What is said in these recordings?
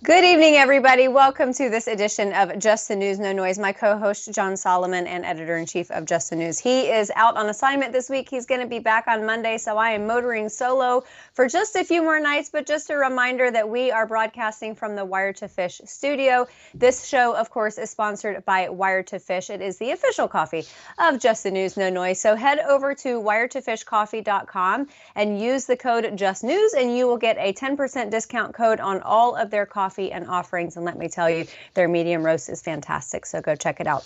Good evening, everybody. Welcome to this edition of Just the News, No Noise. My co-host, John Solomon, and editor-in-chief of Just the News. He is out on assignment this week. He's going to be back on Monday, so I am motoring solo for just a few more nights. But just a reminder that we are broadcasting from the Wire to Fish studio. This show, of course, is sponsored by Wire to Fish. It is the official coffee of Just the News, No Noise. So head over to wiretofishcoffee.com and use the code JustNews, and you will get a 10% discount code on all of their coffee and offerings. And let me tell you, their medium roast is fantastic. So go check it out.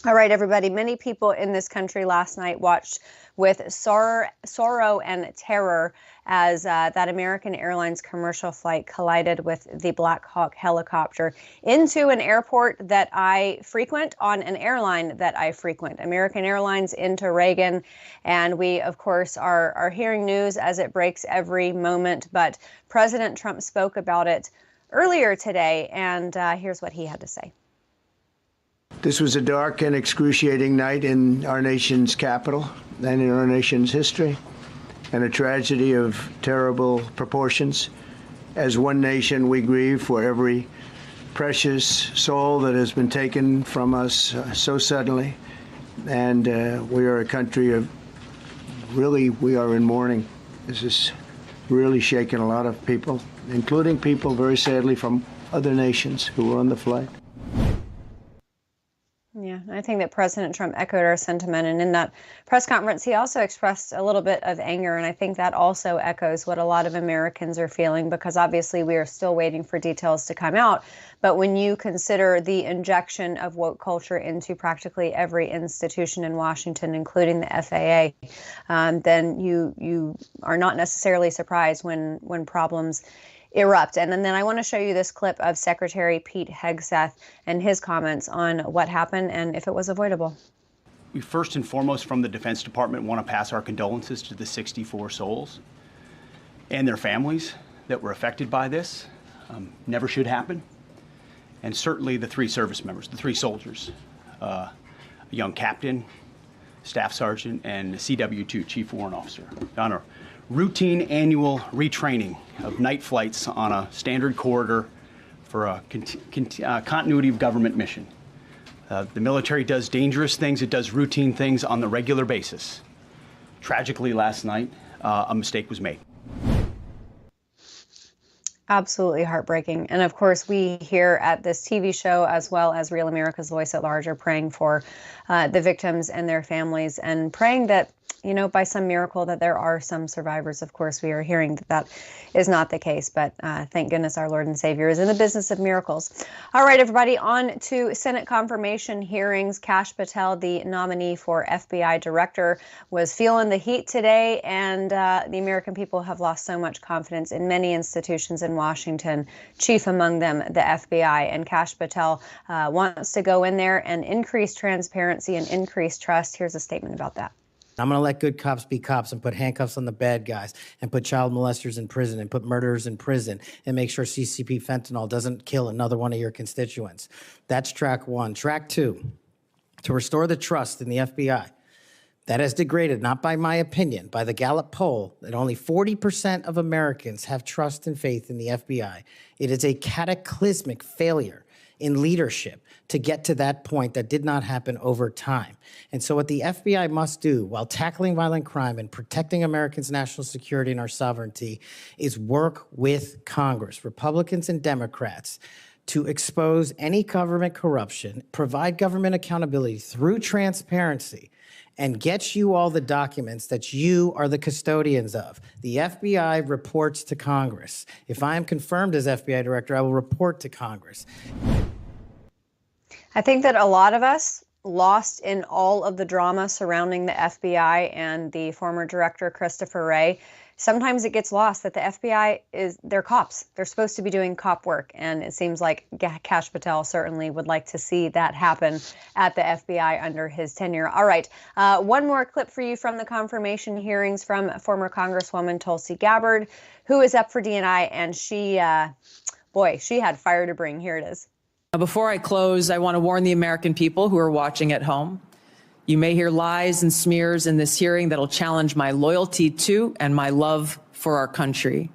All right, everybody. Many people in this country last night watched with sorrow and terror as that American Airlines commercial flight collided with the Black Hawk helicopter into an airport that I frequent, on an airline that I frequent, American Airlines into Reagan. And we, of course, are hearing news as it breaks every moment. But President Trump spoke about it earlier today, and here's what he had to say. This was a dark and excruciating night in our nation's capital and in our nation's history, and a tragedy of terrible proportions. As one nation, we grieve for every precious soul that has been taken from us so suddenly, and we are a country of, really, we are in mourning. This is really shaken a lot of people, including people, very sadly, from other nations who were on the flight. Yeah, I think that President Trump echoed our sentiment. And in that press conference, he also expressed a little bit of anger. And I think that also echoes what a lot of Americans are feeling, because obviously we are still waiting for details to come out. But when you consider the injection of woke culture into practically every institution in Washington, including the FAA, then you are not necessarily surprised when problems erupt. And then I want to show you this clip of Secretary Pete Hegseth and his comments on what happened and if it was avoidable. We first and foremost, from the Defense Department, want to pass our condolences to the 64 souls and their families that were affected by this. Never should happen. And certainly the three service members, the three soldiers, a young captain, staff sergeant, and a CW2, Chief Warrant Officer, on a routine annual retraining of night flights on a standard corridor for a continuity of government mission. The military does dangerous things. It does routine things on the regular basis. Tragically, last night, a mistake was made. Absolutely heartbreaking. And of course, we here at this TV show, as well as Real America's Voice at Large, are praying for the victims and their families, and praying that, you know, by some miracle, that there are some survivors. Of course, we are hearing that that is not the case, but thank goodness our Lord and Savior is in the business of miracles. All right, everybody, on to Senate confirmation hearings. Kash Patel, the nominee for FBI director, was feeling the heat today, and the American people have lost so much confidence in many institutions in Washington, chief among them the FBI. And Kash Patel wants to go in there and increase transparency and increase trust. Here's a statement about that. I'm going to let good cops be cops and put handcuffs on the bad guys and put child molesters in prison and put murderers in prison and make sure CCP fentanyl doesn't kill another one of your constituents. That's track one. Track two, to restore the trust in the FBI. That has degraded, not by my opinion, by the Gallup poll, that only 40% of Americans have trust and faith in the FBI. It is a cataclysmic failure in leadership to get to that point that did not happen over time. And so what the FBI must do while tackling violent crime and protecting Americans' national security and our sovereignty is work with Congress, Republicans and Democrats, to expose any government corruption, provide government accountability through transparency, and get you all the documents that you are the custodians of. The FBI reports to Congress. If I am confirmed as FBI director, I will report to Congress. I think that a lot of us, lost in all of the drama surrounding the FBI and the former director, Christopher Wray, sometimes it gets lost that the FBI they're cops. They're supposed to be doing cop work. And it seems like Kash Patel certainly would like to see that happen at the FBI under his tenure. All right. One more clip for you from the confirmation hearings from former Congresswoman Tulsi Gabbard, who is up for D&I. And she, boy, she had fire to bring. Here it is. Before I close, I want to warn the American people who are watching at home. You may hear lies and smears in this hearing that'll challenge my loyalty to and my love for our country.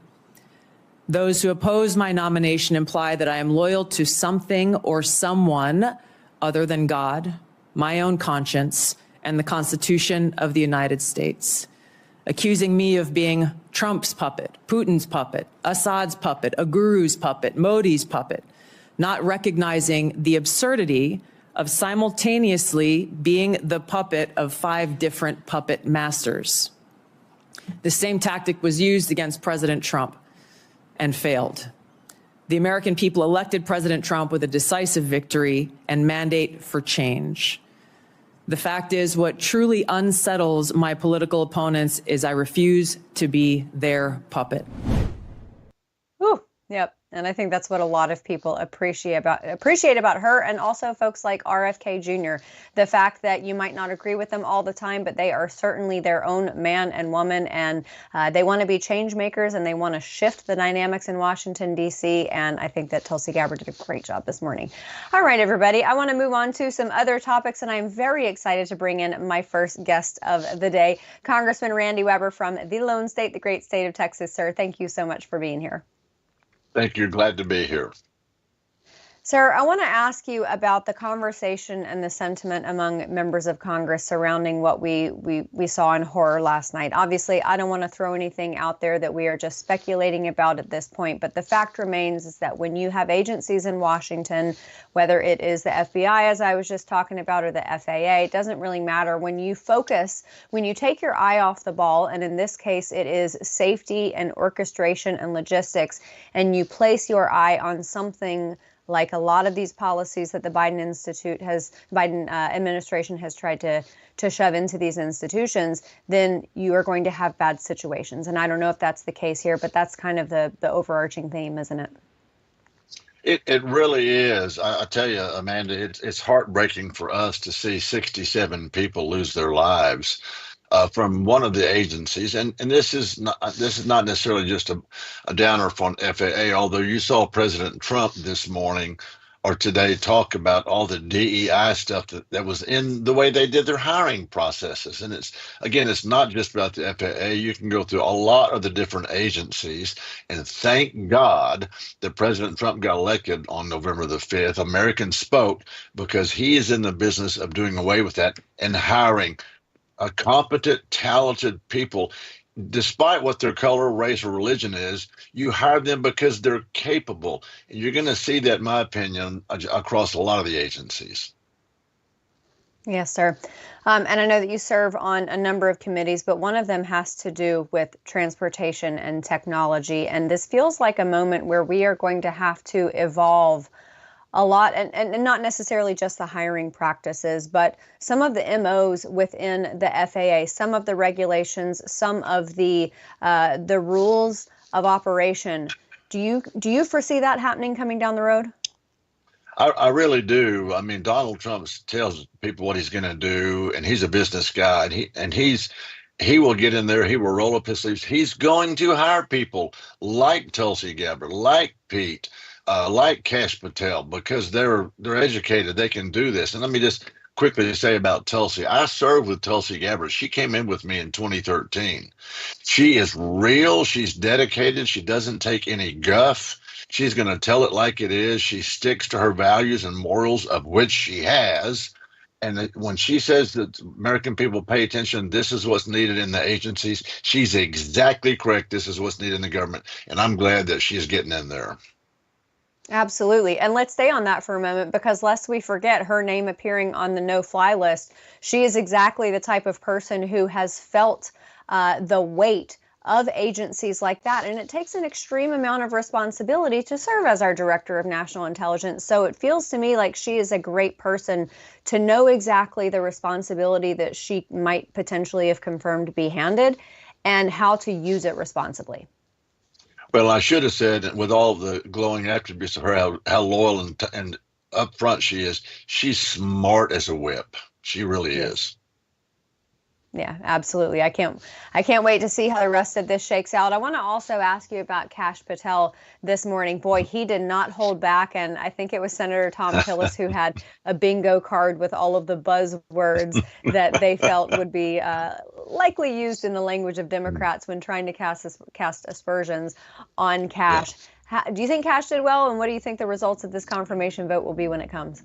Those who oppose my nomination imply that I am loyal to something or someone other than God, my own conscience, and the Constitution of the United States. Accusing me of being Trump's puppet, Putin's puppet, Assad's puppet, a guru's puppet, Modi's puppet, not recognizing the absurdity of simultaneously being the puppet of 5 different puppet masters. The same tactic was used against President Trump and failed. The American people elected President Trump with a decisive victory and mandate for change. The fact is, what truly unsettles my political opponents is I refuse to be their puppet. Ooh, yep. And I think that's what a lot of people appreciate about her, and also folks like RFK Jr. The fact that you might not agree with them all the time, but they are certainly their own man and woman, and they want to be change makers, and they want to shift the dynamics in Washington, D.C., and I think that Tulsi Gabbard did a great job this morning. All right, everybody, I want to move on to some other topics, and I'm very excited to bring in my first guest of the day, Congressman Randy Weber from the Lone State, the great state of Texas. Sir, thank you so much for being here. Thank you. Glad to be here. Sir, I want to ask you about the conversation and the sentiment among members of Congress surrounding what we saw in horror last night. Obviously, I don't want to throw anything out there that we are just speculating about at this point, but the fact remains is that when you have agencies in Washington, whether it is the FBI, as I was just talking about, or the FAA, it doesn't really matter. When you focus, when you take your eye off the ball, and in this case, it is safety and orchestration and logistics, and you place your eye on something like a lot of these policies that the Biden administration has tried to shove into these institutions, then you are going to have bad situations. And I don't know if that's the case here, but that's kind of the overarching theme, isn't it? It really is. I tell you, Amanda, it's heartbreaking for us to see 67 people lose their lives from one of the agencies, and this is not necessarily just a downer for FAA. Although you saw President Trump this morning or today talk about all the DEI stuff that was in the way they did their hiring processes, and it's not just about the FAA. You can go through a lot of the different agencies, and thank God that President Trump got elected on November the 5th. Americans spoke, because he is in the business of doing away with that and hiring competent, talented people. Despite what their color, race, or religion is, you hire them because they're capable. And you're going to see that, in my opinion, across a lot of the agencies. Yes, sir. And I know that you serve on a number of committees, but one of them has to do with transportation and technology. And this feels like a moment where we are going to have to evolve a lot, and not necessarily just the hiring practices, but some of the MOs within the FAA, some of the regulations, some of the rules of operation. Do you foresee that happening coming down the road? I really do. I mean, Donald Trump tells people what he's going to do, and he's a business guy, and he will get in there. He will roll up his sleeves. He's going to hire people like Tulsi Gabbard, like Pete, like Kash Patel, because they're educated. They can do this. And let me just quickly say about Tulsi. I served with Tulsi Gabbard. She came in with me in 2013. She is real. She's dedicated. She doesn't take any guff. She's going to tell it like it is. She sticks to her values and morals, of which she has. And when she says that American people pay attention, this is what's needed in the agencies, she's exactly correct. This is what's needed in the government. And I'm glad that she's getting in there. Absolutely. And let's stay on that for a moment, because lest we forget her name appearing on the no-fly list, she is exactly the type of person who has felt the weight of agencies like that. And it takes an extreme amount of responsibility to serve as our Director of National Intelligence. So it feels to me like she is a great person to know exactly the responsibility that she might potentially, if confirmed, be handed, and how to use it responsibly. Well, I should have said, with all the glowing attributes of her, how loyal and upfront she is. She's smart as a whip. She really is. Yeah, absolutely. I can't wait to see how the rest of this shakes out. I want to also ask you about Kash Patel this morning. Boy, he did not hold back, and I think it was Senator Tom Tillis who had a bingo card with all of the buzzwords that they felt would be likely used in the language of Democrats when trying to cast aspersions on Kash. Yeah. Do you think Kash did well, and what do you think the results of this confirmation vote will be when it comes?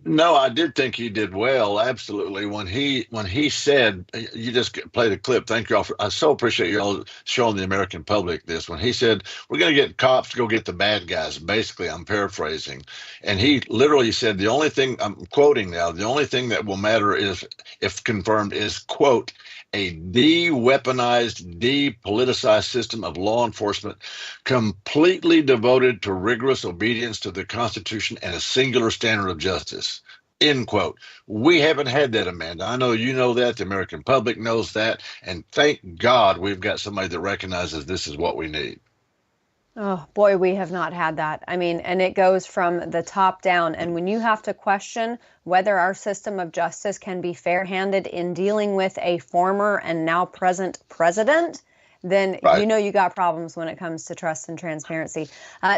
No, I did think he did well. Absolutely. When he said, you just played a clip. Thank you all. I so appreciate you all showing the American public this. When he said, we're going to get cops to go get the bad guys, basically, I'm paraphrasing. And he literally said, the only thing, I'm quoting now, the only thing that will matter is, if confirmed, is, quote, a de-weaponized, de-politicized system of law enforcement completely devoted to rigorous obedience to the Constitution and a singular standard of justice. End quote. We haven't had that, Amanda. I know you know that. The American public knows that. And thank God we've got somebody that recognizes this is what we need. Oh, boy, we have not had that. I mean, and it goes from the top down. And when you have to question whether our system of justice can be fair-handed in dealing with a former and now present president, then Right. You know you got problems when it comes to trust and transparency.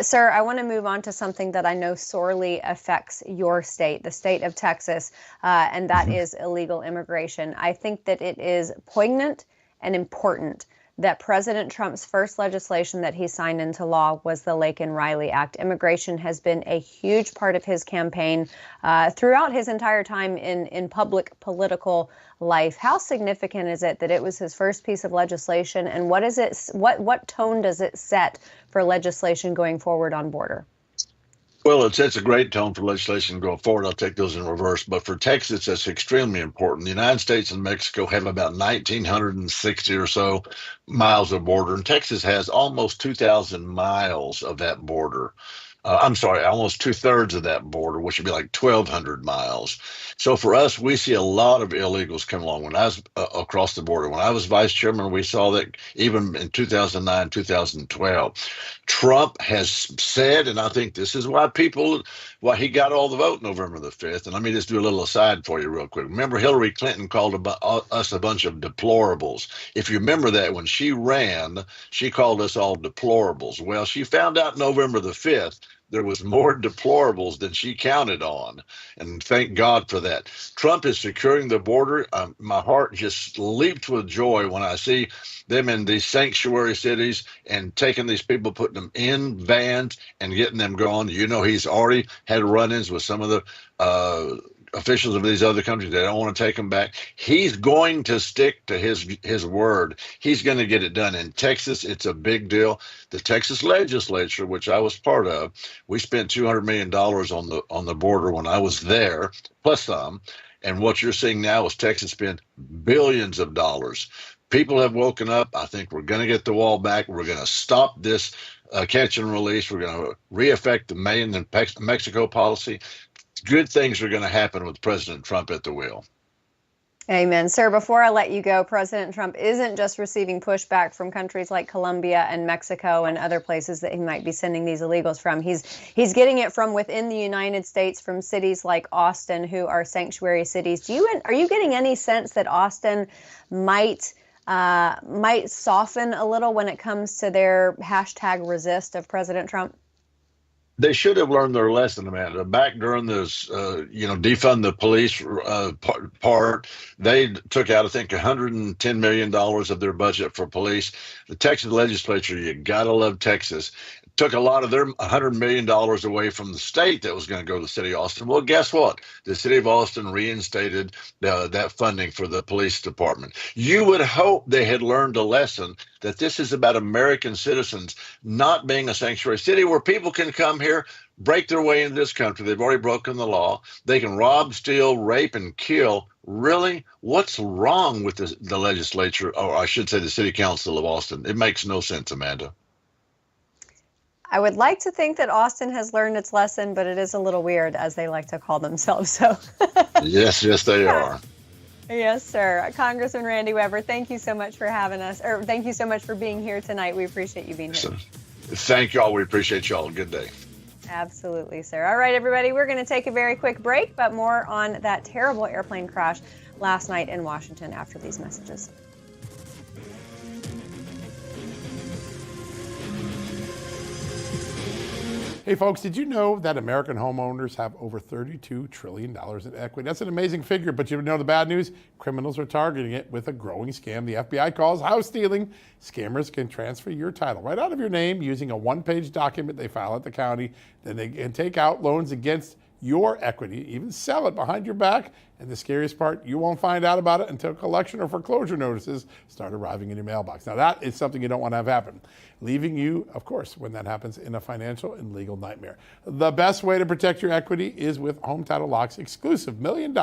Sir, I want to move on to something that I know sorely affects your state, the state of Texas, and that is illegal immigration. I think that it is poignant and important that President Trump's first legislation that he signed into law was the Laken Riley Act. Immigration has been a huge part of his campaign throughout his entire time in public political life. How significant is it that it was his first piece of legislation, and what tone does it set for legislation going forward on border? Well, it sets a great tone for legislation going forward. I'll take those in reverse. But for Texas, that's extremely important. The United States and Mexico have about 1,960 or so miles of border, and Texas has almost 2,000 miles of that border. I'm sorry, almost 2/3 of that border, which would be like 1,200 miles. So for us, we see a lot of illegals come along. When I was across the border, when I was vice chairman, we saw that even in 2009, 2012. Trump has said, and I think this is why he got all the vote November the 5th. And let me just do a little aside for you real quick. Remember, Hillary Clinton called us a bunch of deplorables. If you remember that, when she ran, she called us all deplorables. Well, she found out November the 5th there was more deplorables than she counted on. And thank God for that. Trump is securing the border. My heart just leaps with joy when I see them in these sanctuary cities and taking these people, putting them in vans and getting them gone. You know, he's already had run-ins with some of the officials of these other countries. They don't want to take them back. He's going to stick to his word. He's going to get it done. In Texas, it's a big deal. The Texas legislature, which I was part of, we spent $200 million on the border when I was there, plus some. And what you're seeing now is Texas spend billions of dollars. People have woken up. I think we're going to get the wall back. We're going to stop this catch and release. We're going to re-affect the Maine and Mexico policy. Good things are going to happen with President Trump at the wheel. Amen. Sir, before I let you go, President Trump isn't just receiving pushback from countries like Colombia and Mexico and other places that he might be sending these illegals from. He's getting it from within the United States, from cities like Austin, who are sanctuary cities. Are you getting any sense that Austin might soften a little when it comes to their #resist of President Trump? They should have learned their lesson, Amanda. Back during this, defund the police part, they took out, I think, $110 million of their budget for police. The Texas legislature, you gotta love Texas, took a lot of their $100 million away from the state that was going to go to the city of Austin. Well, guess what? The city of Austin reinstated that funding for the police department. You would hope they had learned a lesson that this is about American citizens not being a sanctuary city where people can come here, break their way into this country. They've already broken the law. They can rob, steal, rape, and kill. Really? What's wrong with the legislature, or I should say the city council of Austin? It makes no sense, Amanda. I would like to think that Austin has learned its lesson, but it is a little weird, as they like to call themselves. So, yes, they are. Yes, sir. Congressman Randy Weber, thank you so much for having us, or thank you so much for being here tonight. We appreciate you being here. Thank y'all. We appreciate y'all. Good day. Absolutely, sir. All right, everybody, we're going to take a very quick break, but more on that terrible airplane crash last night in Washington after these messages. Hey folks, did you know that American homeowners have over $32 trillion in equity? That's an amazing figure, but you know the bad news? Criminals are targeting it with a growing scam the FBI calls house stealing. Scammers can transfer your title right out of your name using a one-page document they file at the county. Then they can take out loans against your equity, even sell it behind your back. And the scariest part, you won't find out about it until collection or foreclosure notices start arriving in your mailbox. Now that is something you don't want to have happen, leaving you, of course, when that happens, in a financial and legal nightmare. The best way to protect your equity is with Home Title Lock's exclusive $1 million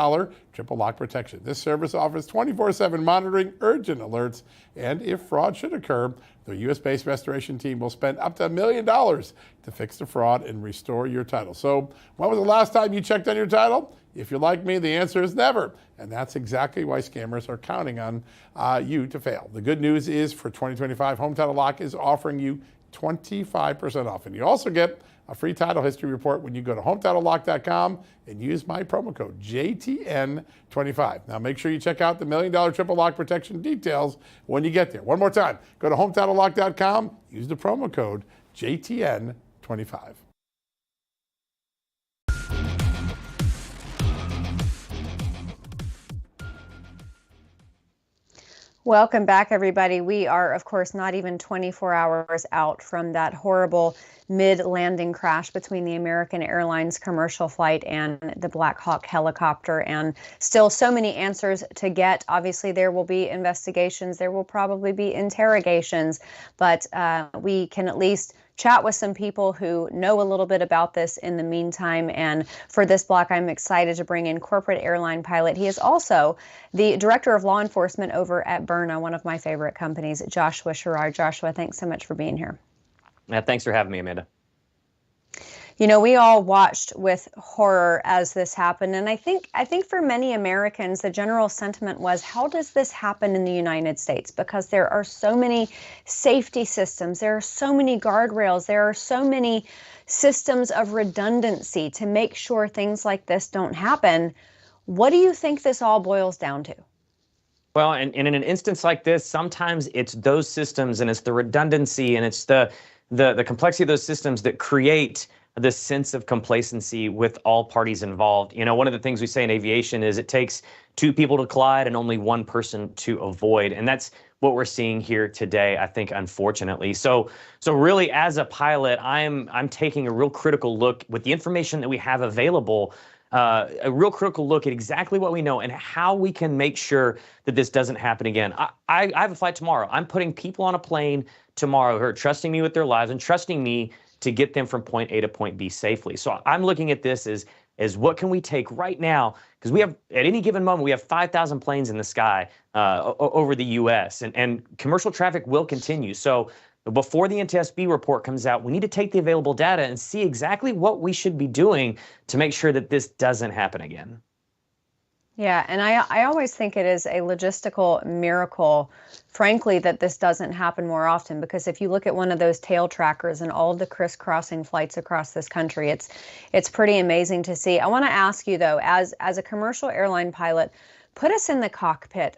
triple lock protection. This service offers 24/7 monitoring, urgent alerts, and if fraud should occur, the U.S.-based restoration team will spend up to $1 million to fix the fraud and restore your title. So when was the last time you checked on your title? If you're like me, the answer is never. And that's exactly why scammers are counting on you to fail. The good news is for 2025, Home Title Lock is offering you 25% off. And you also get a free title history report when you go to HometitleLock.com and use my promo code JTN25. Now make sure you check out the $1 million triple lock protection details when you get there. One more time, go to HometitleLock.com, use the promo code JTN25. Welcome back, everybody. We are, of course, not even 24 hours out from that horrible mid-landing crash between the American Airlines commercial flight and the Black Hawk helicopter, and still so many answers to get. Obviously, there will be investigations. There will probably be interrogations, but we can at least chat with some people who know a little bit about this in the meantime. And for this block, I'm excited to bring in corporate airline pilot. He is also the director of law enforcement over at Byrna, one of my favorite companies, Joshua Sherrard. Joshua, thanks so much for being here. Yeah, thanks for having me, Amanda. You know, we all watched with horror as this happened. And I think for many Americans, the general sentiment was, how does this happen in the United States? Because there are so many safety systems. There are so many guardrails. There are so many systems of redundancy to make sure things like this don't happen. What do you think this all boils down to? Well, and in an instance like this, sometimes it's those systems and it's the redundancy and it's the complexity of those systems that create this sense of complacency with all parties involved. You know, one of the things we say in aviation is it takes two people to collide and only one person to avoid. And that's what we're seeing here today, I think, unfortunately. So really, as a pilot, I'm taking a real critical look with the information that we have available, a real critical look at exactly what we know and how we can make sure that this doesn't happen again. I have a flight tomorrow. I'm putting people on a plane tomorrow who are trusting me with their lives and trusting me to get them from point A to point B safely. So I'm looking at this as what can we take right now? Because we have, at any given moment, we have 5,000 planes in the sky over the U.S. and commercial traffic will continue. So before the NTSB report comes out, we need to take the available data and see exactly what we should be doing to make sure that this doesn't happen again. Yeah, and I always think it is a logistical miracle, frankly, that this doesn't happen more often, because if you look at one of those tail trackers and all the crisscrossing flights across this country, it's pretty amazing to see. I want to ask you, though, as a commercial airline pilot, put us in the cockpit.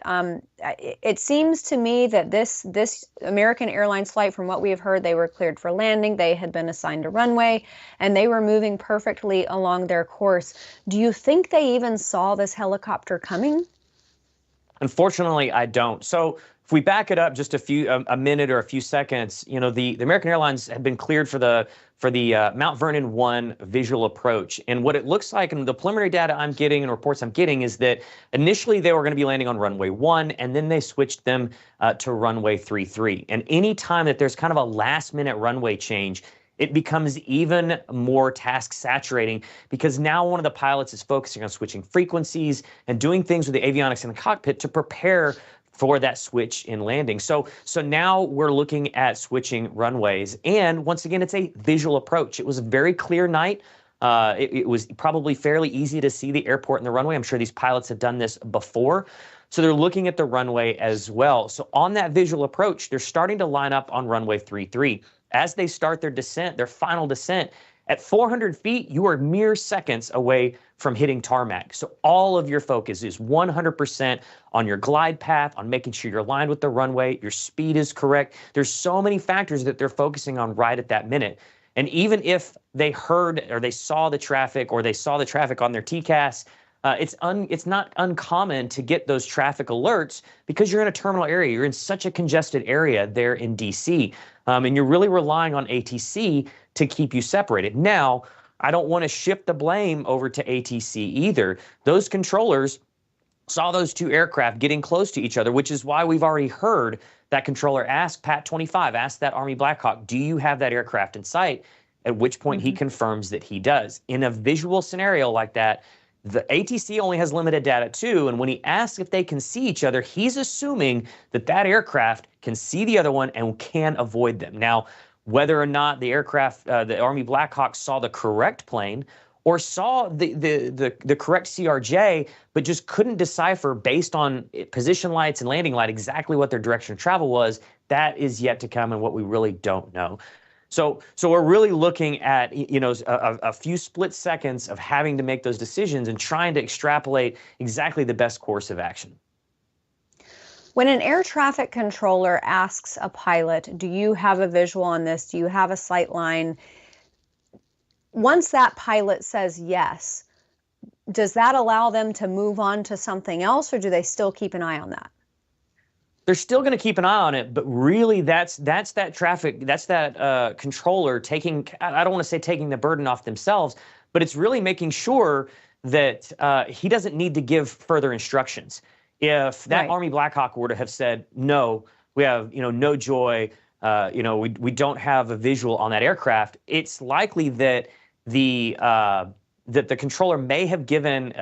It seems to me that this American Airlines flight, from what we have heard, they were cleared for landing. They had been assigned a runway, and they were moving perfectly along their course. Do you think they even saw this helicopter coming? Unfortunately, I don't. So if we back it up just a minute or a few seconds, you know, the American Airlines had been cleared for the Mount Vernon 1 visual approach. And what it looks like, and the preliminary data I'm getting and reports I'm getting, is that initially they were going to be landing on runway 1, and then they switched them to runway 33. And any time that there's kind of a last minute runway change, it becomes even more task saturating, because now one of the pilots is focusing on switching frequencies and doing things with the avionics in the cockpit to prepare for that switch in landing. So now we're looking at switching runways. And once again, it's a visual approach. It was a very clear night. It was probably fairly easy to see the airport and the runway. I'm sure these pilots have done this before. So they're looking at the runway as well. So on that visual approach, they're starting to line up on runway 33. As they start their descent, their final descent, At 400 feet, you are mere seconds away from hitting tarmac. So all of your focus is 100% on your glide path, on making sure you're aligned with the runway, your speed is correct. There's so many factors that they're focusing on right at that minute. And even if they heard or they saw the traffic or they saw the traffic on their TCAS, it's not uncommon to get those traffic alerts because you're in a terminal area. You're in such a congested area there in DC, and you're really relying on ATC to keep you separated. Now, I don't want to shift the blame over to ATC either. Those controllers saw those two aircraft getting close to each other, which is why we've already heard that controller ask Pat 25, ask that Army Black Hawk, do you have that aircraft in sight? At which point he confirms that he does. In a visual scenario like that, the ATC only has limited data too, and when he asks if they can see each other, he's assuming that that aircraft can see the other one and can avoid them. Now, whether or not the aircraft, the Army Black Hawk saw the correct plane or saw the correct CRJ, but just couldn't decipher based on position lights and landing light exactly what their direction of travel was, that is yet to come and what we really don't know. So we're really looking at, a few split seconds of having to make those decisions and trying to extrapolate exactly the best course of action. When an air traffic controller asks a pilot, do you have a visual on this? Do you have a sight line? Once that pilot says yes, does that allow them to move on to something else, or do they still keep an eye on that? They're still going to keep an eye on it, but really that's that traffic, that's that controller taking, I don't want to say taking the burden off themselves, but it's really making sure that he doesn't need to give further instructions. If that Army Black Hawk were to have said, no, we have, no joy, we don't have a visual on that aircraft, it's likely that that the controller may have given,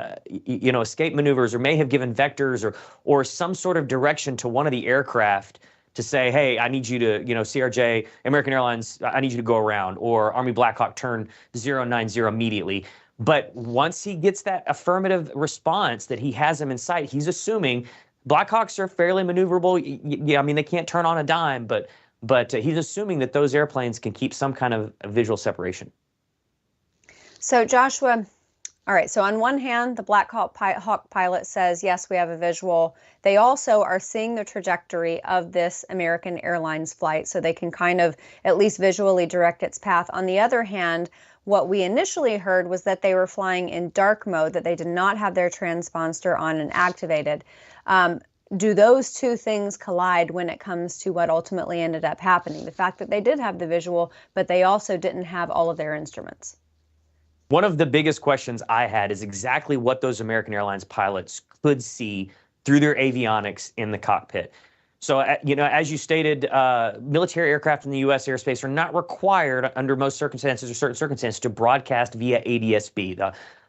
escape maneuvers or may have given vectors or some sort of direction to one of the aircraft to say, hey, I need you to, CRJ, American Airlines, I need you to go around, or Army Black Hawk turn 090 immediately. But once he gets that affirmative response that he has him in sight, he's assuming Black Hawks are fairly maneuverable. Yeah, I mean, they can't turn on a dime, but he's assuming that those airplanes can keep some kind of visual separation. So Joshua, all right, so on one hand, the Black Hawk pilot says, yes, we have a visual. They also are seeing the trajectory of this American Airlines flight, so they can kind of at least visually direct its path. On the other hand, what we initially heard was that they were flying in dark mode, that they did not have their transponder on and activated. Do those two things collide when it comes to what ultimately ended up happening? The fact that they did have the visual, but they also didn't have all of their instruments. One of the biggest questions I had is exactly what those American Airlines pilots could see through their avionics in the cockpit. So, as you stated, military aircraft in the U.S. airspace are not required under most circumstances or certain circumstances to broadcast via ADS-B,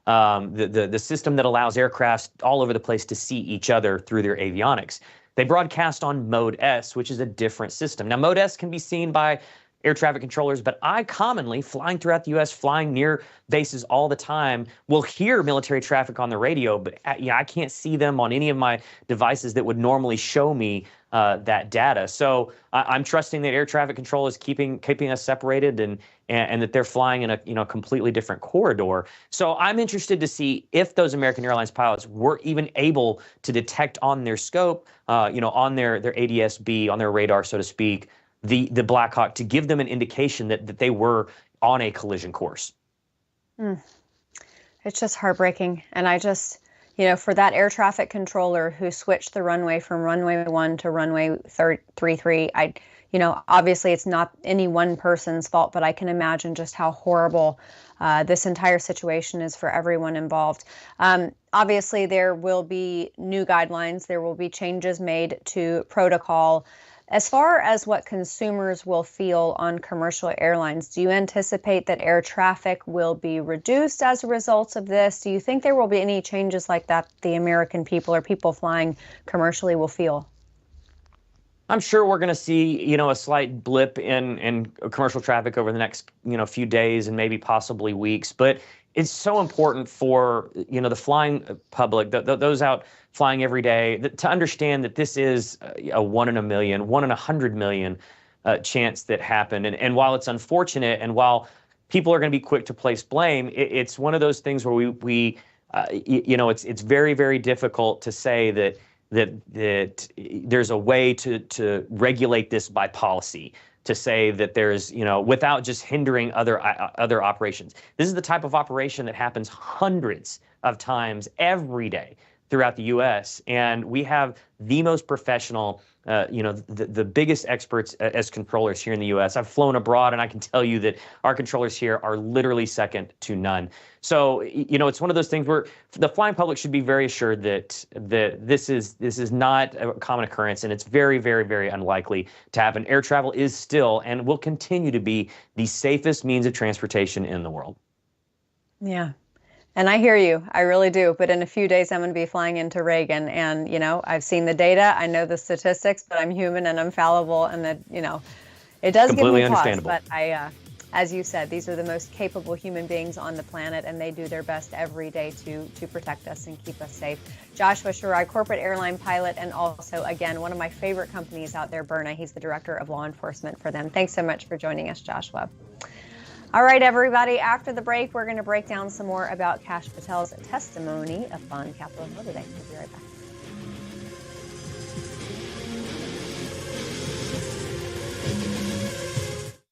the system that allows aircraft all over the place to see each other through their avionics. They broadcast on Mode S, which is a different system. Now, Mode S can be seen by air traffic controllers, but I commonly, flying throughout the U.S., flying near bases all the time, will hear military traffic on the radio, but I can't see them on any of my devices that would normally show me that data. So I'm trusting that air traffic control is keeping us separated and that they're flying in a completely different corridor. So I'm interested to see if those American Airlines pilots were even able to detect on their scope, on their ADS-B, on their radar, so to speak, the Black Hawk, to give them an indication that they were on a collision course. It's just heartbreaking. And I just, for that air traffic controller who switched the runway from runway 1 to runway 33, obviously it's not any one person's fault, but I can imagine just how horrible this entire situation is for everyone involved. Obviously, there will be new guidelines. There will be changes made to protocol. As far as what consumers will feel on commercial airlines, do you anticipate that air traffic will be reduced as a result of this? Do you think there will be any changes like that the American people or people flying commercially will feel? I'm sure we're going to see, a slight blip in commercial traffic over the next, few days and maybe possibly weeks. But it's so important for, the flying public, those out flying every day, to understand that this is a 1 in a million, 1 in 100 million chance that happened. And while it's unfortunate, and while people are going to be quick to place blame. It's one of those things where it's very, very difficult to say that there's a way to regulate this by policy, to say that there's, without just hindering other operations. This is the type of operation that happens hundreds of times every day throughout the U.S. And we have the most professional, the biggest experts as controllers here in the U.S. I've flown abroad, and I can tell you that our controllers here are literally second to none. So, it's one of those things where the flying public should be very assured that this is not a common occurrence, and it's very, very, very unlikely to happen. Air travel is still and will continue to be the safest means of transportation in the world. Yeah. And I hear you, I really do. But in a few days, I'm going to be flying into Reagan. And, I've seen the data, I know the statistics, but I'm human and I'm fallible. And that, it does completely give me pause. understandable. But as you said, these are the most capable human beings on the planet, and they do their best every day to protect us and keep us safe. Joshua Shirai, corporate airline pilot, and also, again, one of my favorite companies out there, Byrna. He's the director of law enforcement for them. Thanks so much for joining us, Joshua. All right, everybody, after the break, we're going to break down some more about Kash Patel's testimony upon Capitol Hill today. We'll be right back.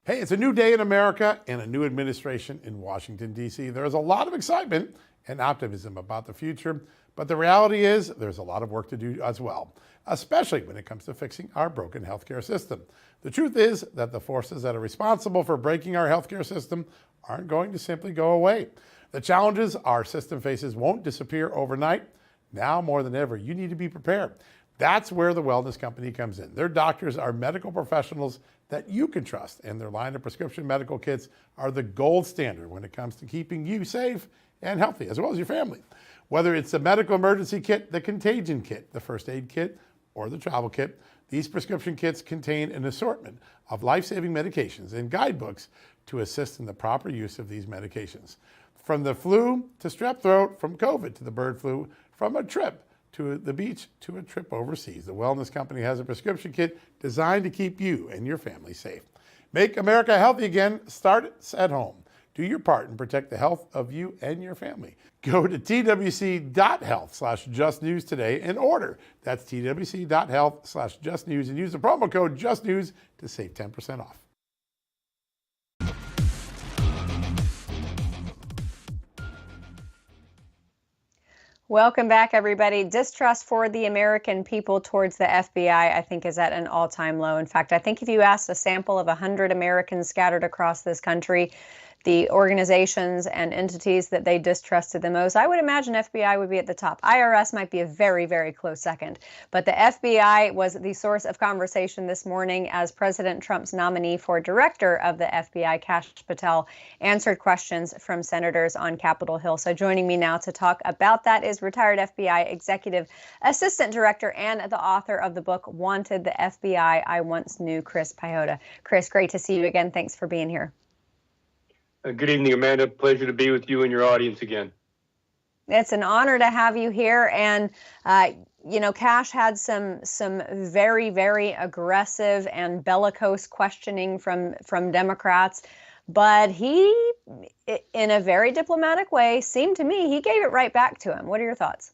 Hey, it's a new day in America and a new administration in Washington, D.C. There's a lot of excitement and optimism about the future, but the reality is there's a lot of work to do as well, especially when it comes to fixing our broken healthcare system. The truth is that the forces that are responsible for breaking our healthcare system aren't going to simply go away. The challenges our system faces won't disappear overnight. Now more than ever, you need to be prepared. That's where the Wellness Company comes in. Their doctors are medical professionals that you can trust, and their line of prescription medical kits are the gold standard when it comes to keeping you safe and healthy, as well as your family. Whether it's the medical emergency kit, the contagion kit, the first aid kit, or the travel kit, these prescription kits contain an assortment of life-saving medications and guidebooks to assist in the proper use of these medications. From the flu to strep throat, from COVID to the bird flu, from a trip to the beach to a trip overseas, the Wellness Company has a prescription kit designed to keep you and your family safe. Make America healthy again. Start at home. Do your part and protect the health of you and your family. Go to twc.health/justnews today and order. That's twc.health/justnews and use the promo code JUSTNEWS to save 10% off. Welcome back, everybody. Distrust for the American people towards the FBI, I think, is at an all-time low. In fact, I think if you asked a sample of 100 Americans scattered across this country, the organizations and entities that they distrusted the most, I would imagine FBI would be at the top. IRS might be a very, very close second. But the FBI was the source of conversation this morning as President Trump's nominee for director of the FBI, Kash Patel, answered questions from senators on Capitol Hill. So joining me now to talk about that is retired FBI Executive Assistant Director and the author of the book, Wanted, the FBI I Once Knew, Chris Paiota. Chris, great to see you again. Thanks for being here. Good evening, Amanda. Pleasure to be with you and your audience again. It's an honor to have you here. And, Kash had some very, very aggressive and bellicose questioning from Democrats. But he, in a very diplomatic way, seemed to me, he gave it right back to him. What are your thoughts?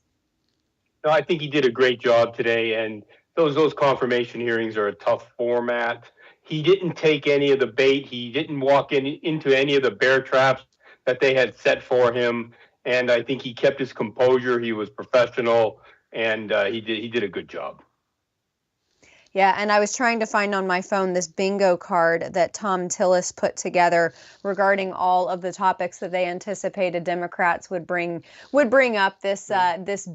No, I think he did a great job today. And those confirmation hearings are a tough format. He didn't take any of the bait. He didn't walk into any of the bear traps that they had set for him. And I think he kept his composure. He was professional, and he did a good job. Yeah, and I was trying to find on my phone this bingo card that Tom Tillis put together regarding all of the topics that they anticipated Democrats would bring up this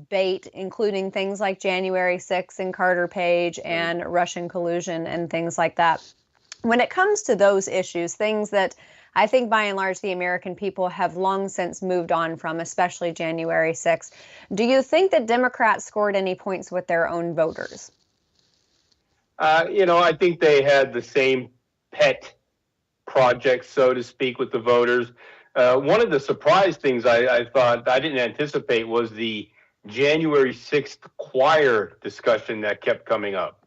bait, including things like January 6th and Carter Page and Russian collusion and things like that. When it comes to those issues, things that I think by and large the American people have long since moved on from, especially January 6th, do you think that Democrats scored any points with their own voters? I think they had the same pet projects, so to speak, with the voters. One of the surprise things I thought I didn't anticipate was the January 6th choir discussion that kept coming up.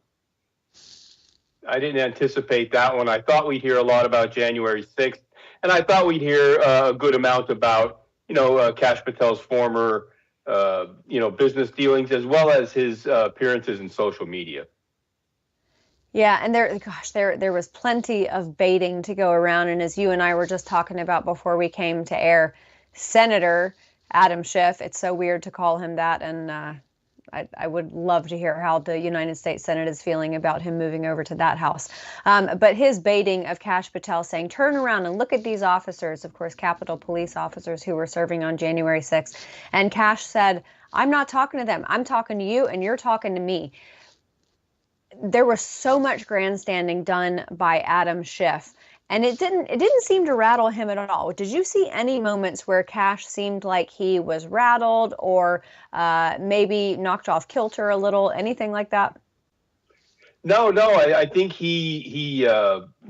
I didn't anticipate that one. I thought we'd hear a lot about January 6th. And I thought we'd hear a good amount about, Kash Patel's former, business dealings, as well as his appearances in social media. Yeah, and there was plenty of baiting to go around. And as you and I were just talking about before we came to air, Senator Adam Schiff, it's so weird to call him that. And I would love to hear how the United States Senate is feeling about him moving over to that house. But his baiting of Kash Patel saying, turn around and look at these officers, of course, Capitol Police officers who were serving on January 6th. And Kash said, I'm not talking to them. I'm talking to you and you're talking to me. There was so much grandstanding done by Adam Schiff, and it didn't seem to rattle him at all. Did you see any moments where Kash seemed like he was rattled or maybe knocked off kilter a little, anything like that? No, I think he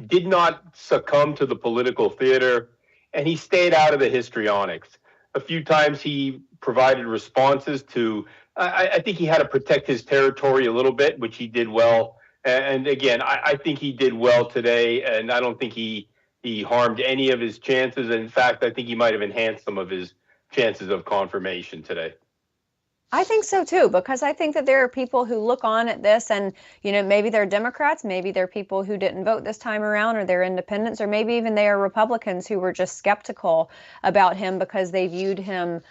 did not succumb to the political theater, and he stayed out of the histrionics. A few times he provided responses to, I think he had to protect his territory a little bit, which he did well. And again, I think he did well today, and I don't think he harmed any of his chances. In fact, I think he might have enhanced some of his chances of confirmation today. I think so too, because I think that there are people who look on at this and, maybe they're Democrats, maybe they're people who didn't vote this time around, or they're independents, or maybe even they are Republicans who were just skeptical about him because they viewed him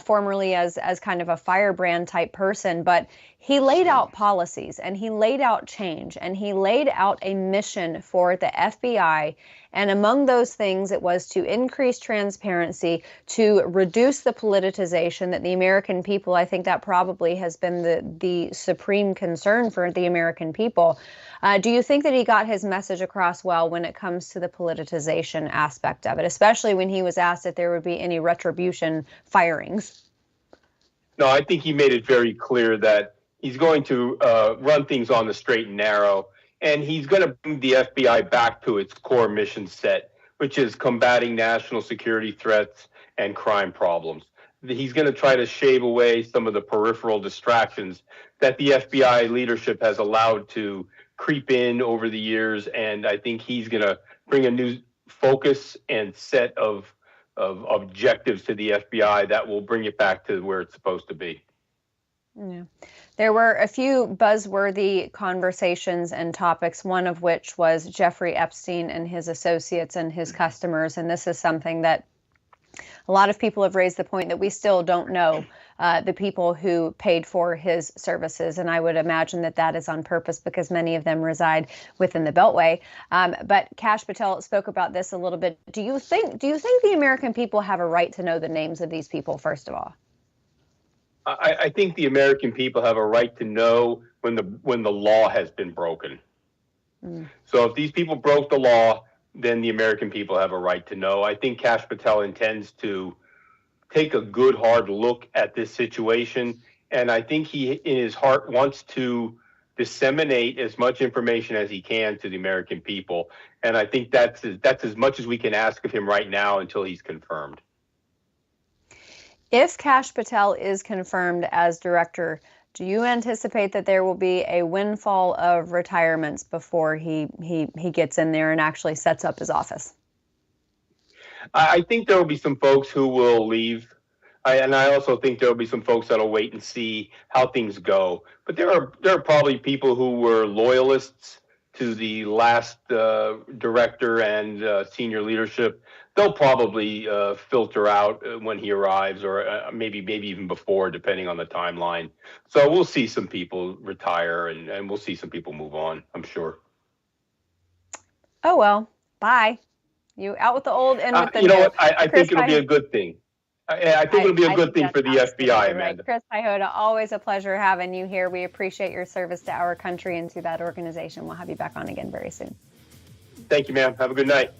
formerly as kind of a firebrand type person. But he laid out policies and he laid out change and he laid out a mission for the FBI. And among those things, it was to increase transparency, to reduce the politicization that the American people, I think that probably has been the supreme concern for the American people. Do you think that he got his message across well when it comes to the politicization aspect of it, especially when he was asked if there would be any retribution firings? No, I think he made it very clear that he's going to run things on the straight and narrow. And he's going to bring the FBI back to its core mission set, which is combating national security threats and crime problems. He's going to try to shave away some of the peripheral distractions that the FBI leadership has allowed to creep in over the years. And I think he's going to bring a new focus and set of objectives to the FBI that will bring it back to where it's supposed to be. Yeah. There were a few buzzworthy conversations and topics, one of which was Jeffrey Epstein and his associates and his customers. And this is something that a lot of people have raised the point that we still don't know the people who paid for his services. And I would imagine that that is on purpose because many of them reside within the Beltway. But Kash Patel spoke about this a little bit. Do you think the American people have a right to know the names of these people, first of all? I think the American people have a right to know when the law has been broken. So if these people broke the law, then the American people have a right to know. I think Kash Patel intends to take a good, hard look at this situation. And I think he, in his heart, wants to disseminate as much information as he can to the American people. And I think that's as much as we can ask of him right now until he's confirmed. If Kash Patel is confirmed as director, do you anticipate that there will be a windfall of retirements before he gets in there and actually sets up his office? I think there will be some folks who will leave. And I also think there will be some folks that'll wait and see how things go. But there are probably people who were loyalists to the last director and senior leadership. They'll probably filter out when he arrives, or maybe even before, depending on the timeline. So we'll see some people retire, and we'll see some people move on, I'm sure. Oh, well, bye. You out with the old, in with the new. You know what? I think it'll be a good thing. I think it'll be a good thing for the FBI, Amanda. Chris Pajota, always a pleasure having you here. We appreciate your service to our country and to that organization. We'll have you back on again very soon. Thank you, ma'am. Have a good night.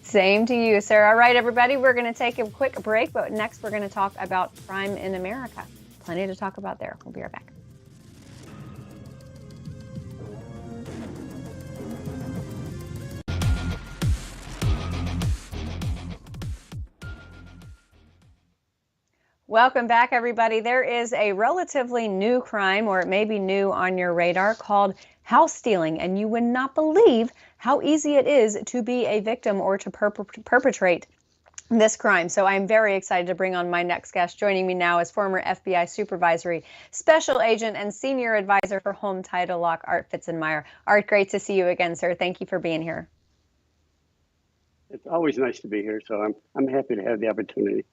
Same to you, sir. All right, everybody, we're going to take a quick break, but next we're going to talk about crime in America. Plenty to talk about there. We'll be right back. Welcome back, everybody. There is a relatively new crime, or it may be new on your radar, called house stealing, and you would not believe how easy it is to be a victim or to perpetrate this crime. So I'm very excited to bring on my next guest. Joining me now is former FBI Supervisory Special Agent and Senior Advisor for Home Title Lock, Art Fitzenmeyer. Art, great to see you again, sir. Thank you for being here. It's always nice to be here, so I'm happy to have the opportunity.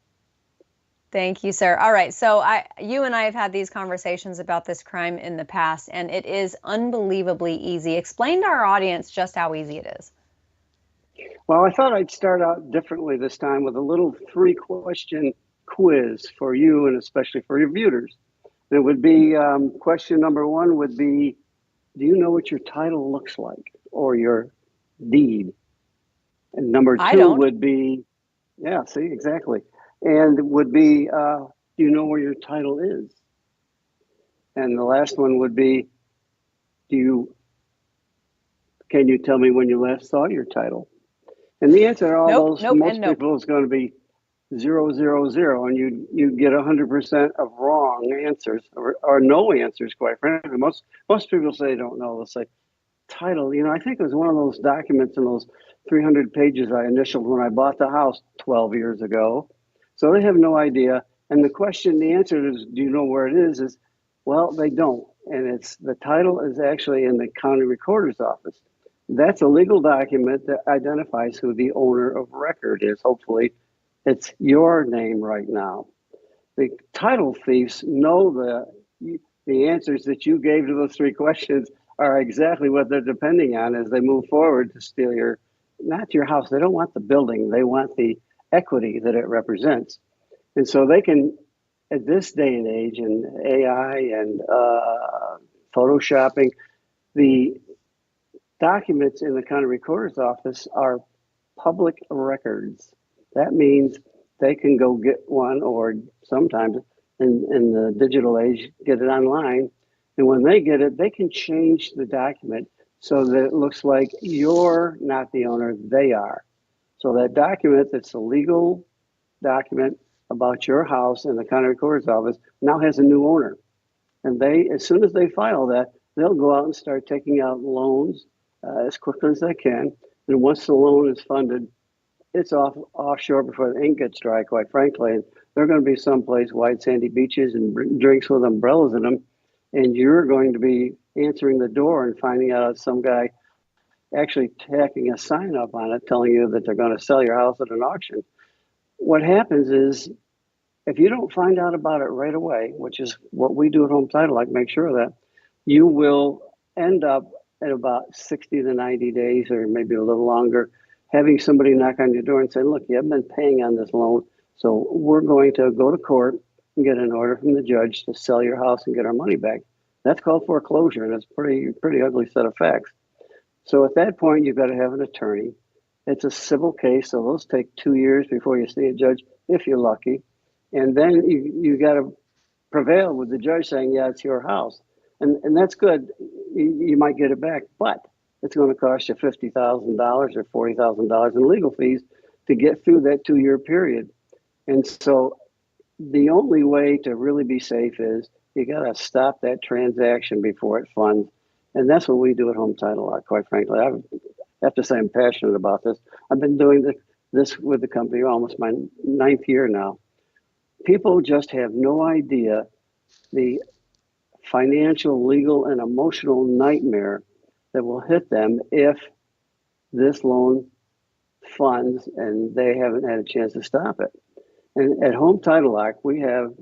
Thank you, sir. All right, so you and I have had these conversations about this crime in the past, and it is unbelievably easy. Explain to our audience just how easy it is. Well, I thought I'd start out differently this time with a little 3-question quiz for you and especially for your viewers. It would be question number 1 would be, do you know what your title looks like or your deed? And number 2 would be, yeah, see, exactly. And it would be, do you know where your title is? And the last one would be, can you tell me when you last saw your title? And the answer to all those, most people is going to be 0, 0, 0, and you get 100% of wrong answers or no answers, quite frankly. Most people say they don't know. They'll say, title, I think it was one of those documents in those 300 pages I initialed when I bought the house 12 years ago. So they have no idea. And the answer is, do you know where it is, well, they don't. And the title is actually in the county recorder's office. That's a legal document that identifies who the owner of record is. Hopefully, it's your name right now. The title thieves know the answers that you gave to those 3 questions are exactly what they're depending on as they move forward to steal not your house. They don't want the building. They want the equity that it represents. And so they can, at this day and age, in AI and photoshopping, the documents in the county recorder's office are public records. That means they can go get one, or sometimes in the digital age, get it online. And when they get it, they can change the document so that it looks like you're not the owner, they are. So that document that's a legal document about your house in the county recorder's office now has a new owner. And as soon as they file that, they'll go out and start taking out loans as quickly as they can. And once the loan is funded, it's offshore before the ink gets dry, quite frankly. And they're going to be someplace, white sandy beaches and drinks with umbrellas in them. And you're going to be answering the door and finding out some guy actually tacking a sign up on it telling you that they're going to sell your house at an auction. What happens is, if you don't find out about it right away, which is what we do at Home Title, like make sure of that, you will end up in about 60 to 90 days, or maybe a little longer, having somebody knock on your door and say, look, you haven't been paying on this loan, so we're going to go to court and get an order from the judge to sell your house and get our money back. That's called foreclosure, and it's a pretty ugly set of facts. So at that point, you've got to have an attorney. It's a civil case, so those take 2 years before you see a judge, if you're lucky. And then you got to prevail with the judge saying, yeah, it's your house. And that's good. You might get it back, but it's going to cost you $50,000 or $40,000 in legal fees to get through that 2-year period. And so the only way to really be safe is you got to stop that transaction before it funds. And that's what we do at Home Title, quite frankly. I have to say I'm passionate about this. I've been doing this with the company almost my 9th year now. People just have no idea the financial, legal, and emotional nightmare that will hit them if this loan funds and they haven't had a chance to stop it. And at Home Title Lock, we have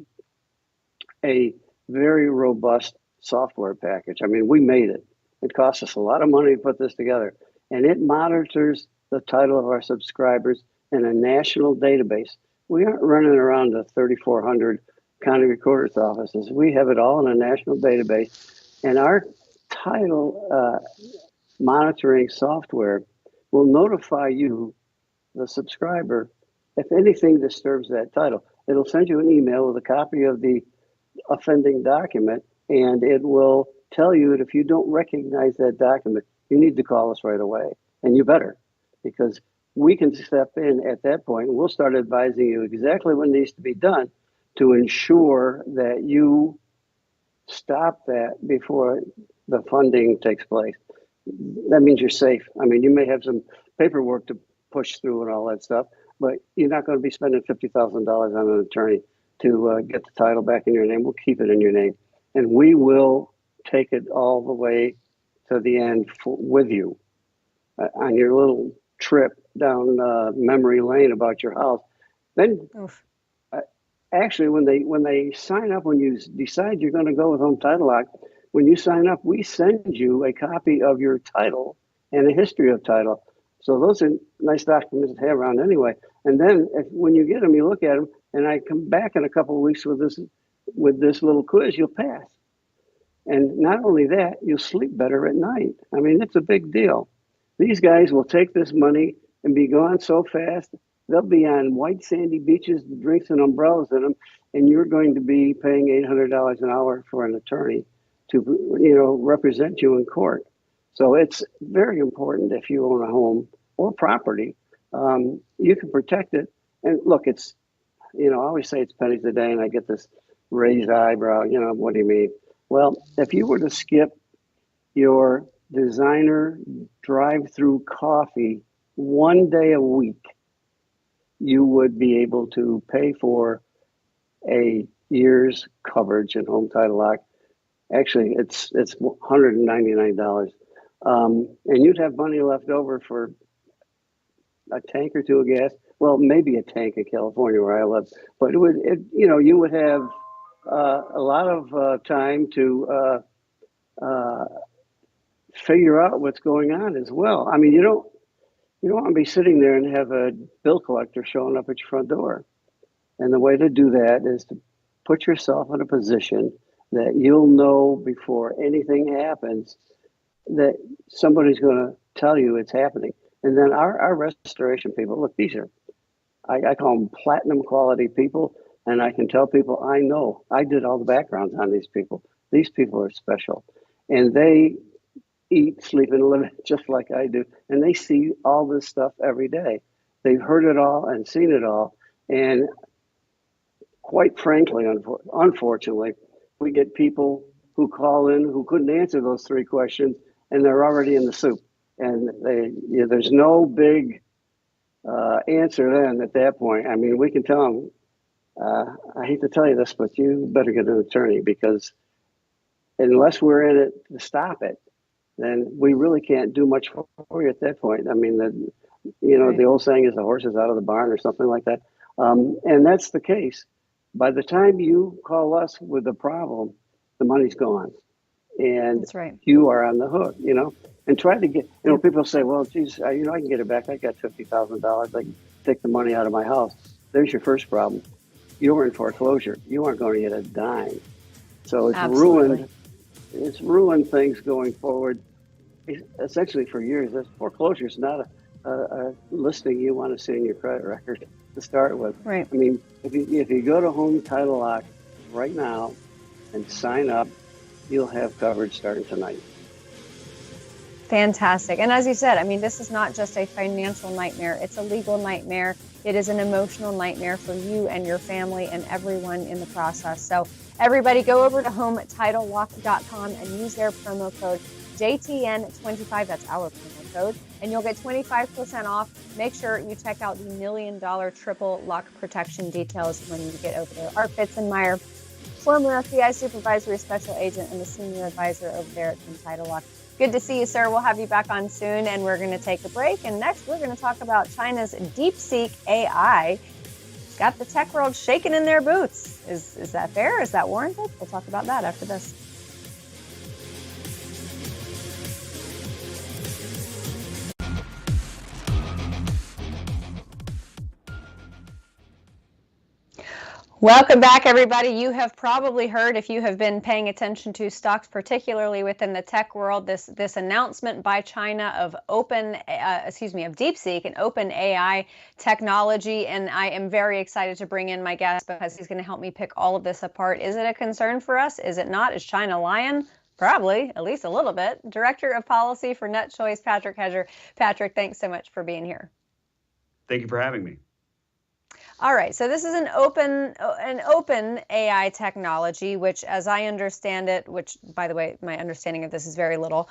a very robust software package. I mean, we made it. It cost us a lot of money to put this together. And it monitors the title of our subscribers in a national database. We aren't running around to 3,400 county recorder's offices. We have it all in a national database. And our title monitoring software will notify you, the subscriber, if anything disturbs that title. It'll send you an email with a copy of the offending document, and it will tell you that if you don't recognize that document, you need to call us right away. And you better, because we can step in at that point and we'll start advising you exactly what needs to be done to ensure that you stop that before the funding takes place. that means you're safe. I mean, you may have some paperwork to push through and all that stuff, but you're not going to be spending $50,000 on an attorney to get the title back in your name. We'll keep it in your name, and we will take it all the way to the end with you on your little trip down memory lane about your house. Then, actually, when they sign up, when you decide you're going to go with Home Title Lock, when you sign up, we send you a copy of your title and a history of title. So those are nice documents to have around anyway. And then when you get them, you look at them, and I come back in a couple of weeks with this little quiz, you'll pass. And not only that, you'll sleep better at night. I mean, it's a big deal. These guys will take this money and be gone so fast. They'll be on white sandy beaches, drinks and umbrellas in them, and you're going to be paying $800 an hour for an attorney to represent you in court. So it's very important if you own a home or property, you can protect it. And look, it's, I always say it's pennies a day, and I get this raised eyebrow, what do you mean? Well, if you were to skip your designer drive-through coffee one day a week, you would be able to pay for a year's coverage in Home Title Lock. Actually, it's $199. And you'd have money left over for a tank or two of gas. Well, maybe a tank in California where I live, but you would have a lot of time to figure out what's going on as well. I mean, you don't want to be sitting there and have a bill collector showing up at your front door. And the way to do that is to put yourself in a position that you'll know before anything happens that somebody's going to tell you it's happening. And then our restoration people, look, these are, I call them platinum quality people. And I can tell people, I know, I did all the backgrounds on these people. These people are special. And they eat, sleep, and live just like I do. And they see all this stuff every day. They've heard it all and seen it all. And quite frankly, unfortunately, we get people who call in who couldn't answer those three questions, and they're already in the soup. And there's no big answer then at that point. I mean, we can tell them, I hate to tell you this, but you better get an attorney, because unless we're in it to stop it, then we really can't do much for you at that point. I mean, right. The old saying is the horse is out of the barn or something like that. And that's the case. By the time you call us with a problem, the money's gone. And that's right. You are on the hook, and try to get, people say, well, geez, I can get it back. I got $50,000. I can take the money out of my house. There's your first problem. You're in foreclosure. You aren't going to get a dime. So it's ruined things going forward. Essentially for years, foreclosure is not a listing you want to see in your credit record to start with. Right. I mean, if you go to Home Title Lock right now and sign up, you'll have coverage starting tonight. Fantastic. And as you said, I mean, this is not just a financial nightmare. It's a legal nightmare. It is an emotional nightmare for you and your family and everyone in the process. So everybody go over to HometitleLock.com and use their promo code JTN25. That's our promo code. And you'll get 25% off. Make sure you check out the $1 million triple lock protection details when you get over there. Art Fitzenmeyer, former FBI supervisory special agent and the senior advisor over there at Home Title Lock. Good to see you, sir. We'll have you back on soon, and we're going to take a break. And next, we're going to talk about China's DeepSeek AI. Got the tech world shaking in their boots. Is that fair? Is that warranted? We'll talk about that after this. Welcome back, everybody. You have probably heard, if you have been paying attention to stocks, particularly within the tech world, this announcement by China of DeepSeek and open AI technology. And I am very excited to bring in my guest because he's going to help me pick all of this apart. Is it a concern for us? Is it not? Is China lying? Probably, at least a little bit. Director of Policy for NetChoice, Patrick Hedger. Patrick, thanks so much for being here. Thank you for having me. All right, so this is an open AI technology, which, as I understand it, which, by the way, my understanding of this is very little,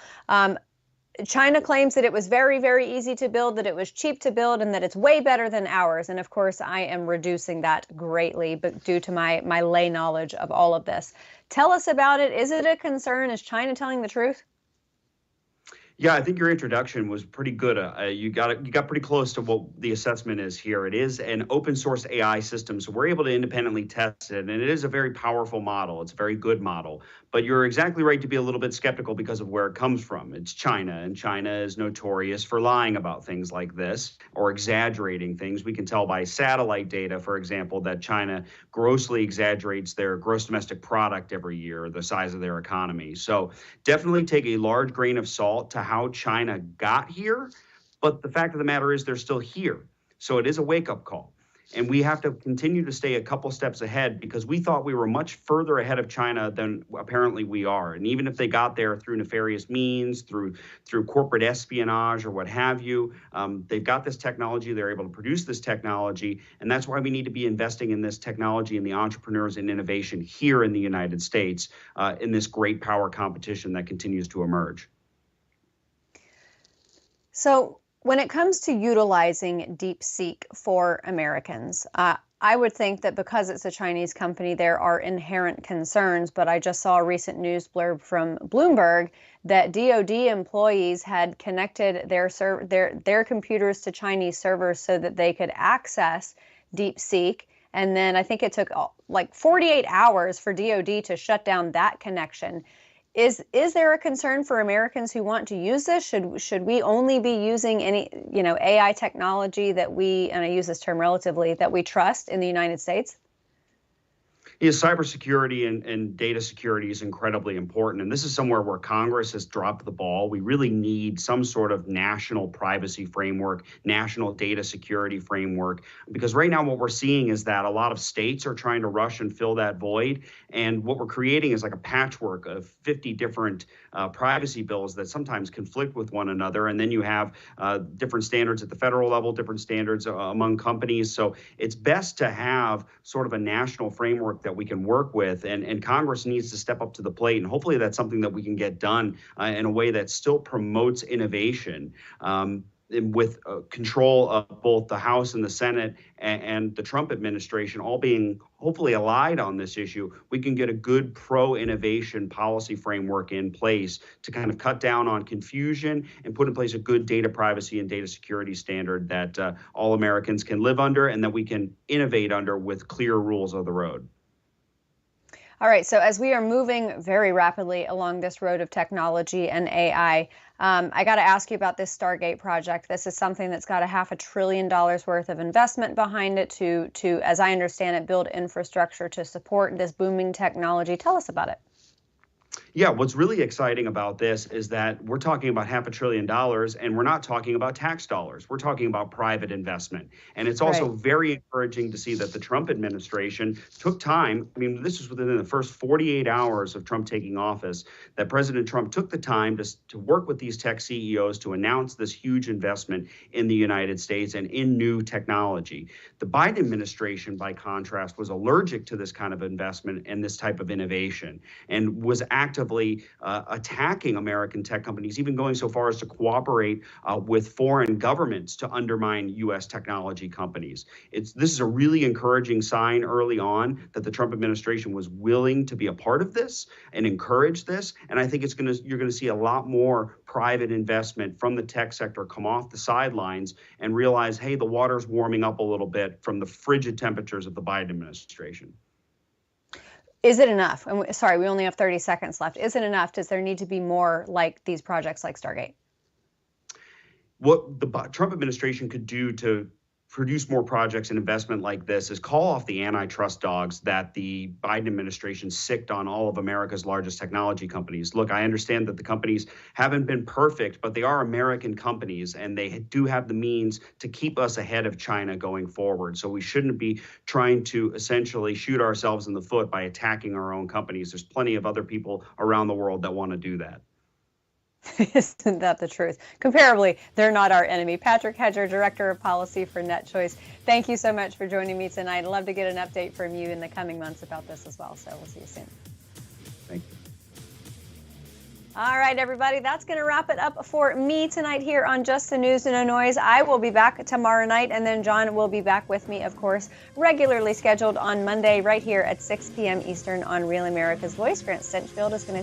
China claims that it was very, very easy to build, that it was cheap to build, and that it's way better than ours. And of course, I am reducing that greatly, but due to my lay knowledge of all of this. Tell us about it. Is it a concern? Is China telling the truth? Yeah, I think your introduction was pretty good. You got pretty close to what the assessment is here. It is an open source AI system, so we're able to independently test it, and it is a very powerful model. It's a very good model. But you're exactly right to be a little bit skeptical because of where it comes from. It's China, and China is notorious for lying about things like this or exaggerating things. We can tell by satellite data, for example, that China grossly exaggerates their gross domestic product every year, the size of their economy. So definitely take a large grain of salt to how China got here. But the fact of the matter is they're still here. So it is a wake-up call. And we have to continue to stay a couple steps ahead because we thought we were much further ahead of China than apparently we are. And even if they got there through nefarious means, through corporate espionage or what have you, they've got this technology, they're able to produce this technology. And that's why we need to be investing in this technology and the entrepreneurs and innovation here in the United States in this great power competition that continues to emerge. So when it comes to utilizing DeepSeek for Americans, I would think that because it's a Chinese company, there are inherent concerns. But I just saw a recent news blurb from Bloomberg that DoD employees had connected their computers to Chinese servers so that they could access DeepSeek. And then I think it took like 48 hours for DoD to shut down that connection. Is there a concern for Americans who want to use this? Should we only be using any AI technology that we, and I use this term relatively, that we trust in the United States? Yeah, cybersecurity and data security is incredibly important. And this is somewhere where Congress has dropped the ball. We really need some sort of national privacy framework, national data security framework, because right now what we're seeing is that a lot of states are trying to rush and fill that void. And what we're creating is like a patchwork of 50 different privacy bills that sometimes conflict with one another. And then you have different standards at the federal level, different standards among companies. So it's best to have sort of a national framework that we can work with, and Congress needs to step up to the plate, and hopefully that's something that we can get done in a way that still promotes innovation with control of both the House and the Senate and the Trump administration all being hopefully allied on this issue. We can get a good pro-innovation policy framework in place to kind of cut down on confusion and put in place a good data privacy and data security standard that all Americans can live under and that we can innovate under with clear rules of the road. All right, so as we are moving very rapidly along this road of technology and AI, I got to ask you about this Stargate project. This is something that's got $500 billion worth of investment behind it to, as I understand it, build infrastructure to support this booming technology. Tell us about it. Yeah, what's really exciting about this is that we're talking about $500 billion, and we're not talking about tax dollars. We're talking about private investment. And it's also very encouraging to see that the Trump administration took time. I mean, this was within the first 48 hours of Trump taking office, that President Trump took the time to work with these tech CEOs to announce this huge investment in the United States and in new technology. The Biden administration, by contrast, was allergic to this kind of investment and this type of innovation, and was actively attacking American tech companies, even going so far as to cooperate with foreign governments to undermine U.S. technology companies. This is a really encouraging sign early on that the Trump administration was willing to be a part of this and encourage this. And I think you're going to see a lot more private investment from the tech sector come off the sidelines and realize, hey, the water's warming up a little bit from the frigid temperatures of the Biden administration. Is it enough? And sorry, we only have 30 seconds left. Is it enough? Does there need to be more like these projects like Stargate? What the Trump administration could do to produce more projects and investment like this is call off the antitrust dogs that the Biden administration sicked on all of America's largest technology companies. Look, I understand that the companies haven't been perfect, but they are American companies, and they do have the means to keep us ahead of China going forward. So we shouldn't be trying to essentially shoot ourselves in the foot by attacking our own companies. There's plenty of other people around the world that want to do that. Isn't that the truth? Comparably, they're not our enemy. Patrick Hedger, Director of Policy for NetChoice. Thank you so much for joining me tonight. I'd love to get an update from you in the coming months about this as well. So we'll see you soon. Thank you. All right, everybody, that's going to wrap it up for me tonight here on Just the News No Noise. I will be back tomorrow night, and then John will be back with me, of course, regularly scheduled on Monday right here at 6 p.m. Eastern on Real America's Voice. Grant Stinchfield is going to